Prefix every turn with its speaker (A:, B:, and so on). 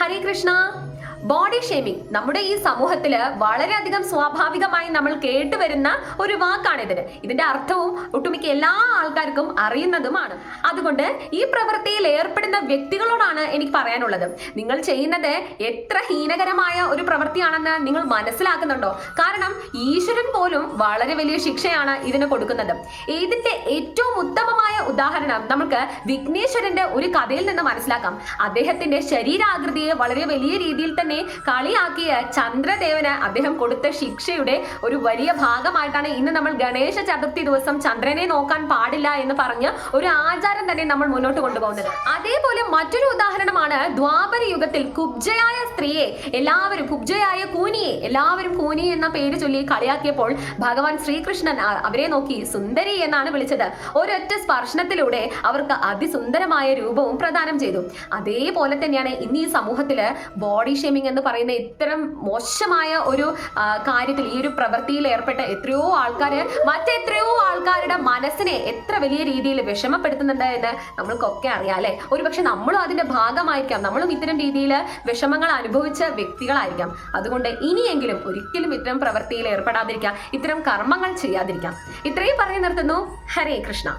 A: ഹരേ Krishna. Body shaming നമ്മുടെ ഈ സമൂഹത്തില് വളരെയധികം സ്വാഭാവികമായി നമ്മൾ കേട്ടുവരുന്ന ഒരു വാക്കാണിതിന്. ഇതിന്റെ അർത്ഥവും ഒട്ടുമിക്ക എല്ലാ ആൾക്കാർക്കും അറിയുന്നതുമാണ്. അതുകൊണ്ട് ഈ പ്രവൃത്തിയിൽ ഏർപ്പെടുന്ന വ്യക്തികളോടാണ് എനിക്ക് പറയാനുള്ളത്, നിങ്ങൾ ചെയ്യുന്നത് എത്ര ഹീനകരമായ ഒരു പ്രവൃത്തിയാണെന്ന് നിങ്ങൾ മനസ്സിലാക്കുന്നുണ്ടോ? കാരണം ഈശ്വരൻ പോലും വളരെ വലിയ ശിക്ഷയാണ് ഇതിന് കൊടുക്കുന്നത്. ഇതിന്റെ ഏറ്റവും ഉത്തമമായ ഉദാഹരണം നമുക്ക് വിഘ്നേശ്വരന്റെ ഒരു കഥയിൽ നിന്ന് മനസ്സിലാക്കാം. അദ്ദേഹത്തിന്റെ ശരീരാകൃതിയെ വളരെ വലിയ രീതിയിൽ തന്നെ കളിയാക്കിയ ചന്ദ്രദേവന് അദ്ദേഹം കൊടുത്ത ശിക്ഷയുടെ ഒരു വലിയ ഭാഗമായിട്ടാണ് ഇന്ന് നമ്മൾ ഗണേശ ചതുർത്ഥി ദിവസം ചന്ദ്രനെ നോക്കാൻ പാടില്ല എന്ന് പറഞ്ഞ് ഒരു ആചാരം തന്നെ നമ്മൾ മുന്നോട്ട് കൊണ്ടുപോകുന്നത്. അതേപോലെ മറ്റൊരു ഉദാഹരണമാണ് ദ്വാപര യുഗത്തിൽ കുബ്ജയായ സ്ത്രീയെ എല്ലാവരും, കുബ്ജയായ കൂനിയെ എല്ലാവരും കൂനി എന്ന പേര് ചൊല്ലി കളിയാക്കിയപ്പോൾ ഭഗവാൻ ശ്രീകൃഷ്ണൻ അവരെ നോക്കി സുന്ദരി എന്നാണ് വിളിച്ചത്. ഒരൊറ്റ സ്പർശനത്തിലൂടെ അവർക്ക് അതിസുന്ദരമായ രൂപവും പ്രദാനം ചെയ്തു. അതേപോലെ തന്നെയാണ് ഇന്ന് ഈ സമൂഹത്തില് ബോഡി ഷേമിംഗ് എന്ന് പറയുന്ന ഇത്തരം മോശമായ ഒരു കാര്യത്തിൽ, ഈ ഒരു പ്രവൃത്തിയിൽ ഏർപ്പെട്ട എത്രയോ ആൾക്കാര് മറ്റെത്രയോ ആൾക്കാരുടെ മനസ്സിനെ എത്ര വലിയ രീതിയിൽ വിഷമപ്പെടുത്തുന്നുണ്ട് എന്ന് നമ്മൾക്കൊക്കെ അറിയാം അല്ലെ. ഒരുപക്ഷെ നമ്മളും അതിന്റെ ഭാഗമായിരിക്കാം, നമ്മളും ഇത്തരം രീതിയിൽ വിഷമങ്ങൾ അനുഭവിച്ച വ്യക്തികളായിരിക്കാം. അതുകൊണ്ട് ഇനിയെങ്കിലും ഒരിക്കലും ഇത്തരം പ്രവൃത്തിയിൽ ഏർപ്പെടാതിരിക്കാം, ഇത്തരം കർമ്മങ്ങൾ ചെയ്യാതിരിക്കാം. ഇത്രയും പറഞ്ഞു നിർത്തുന്നു. ഹരേ കൃഷ്ണ.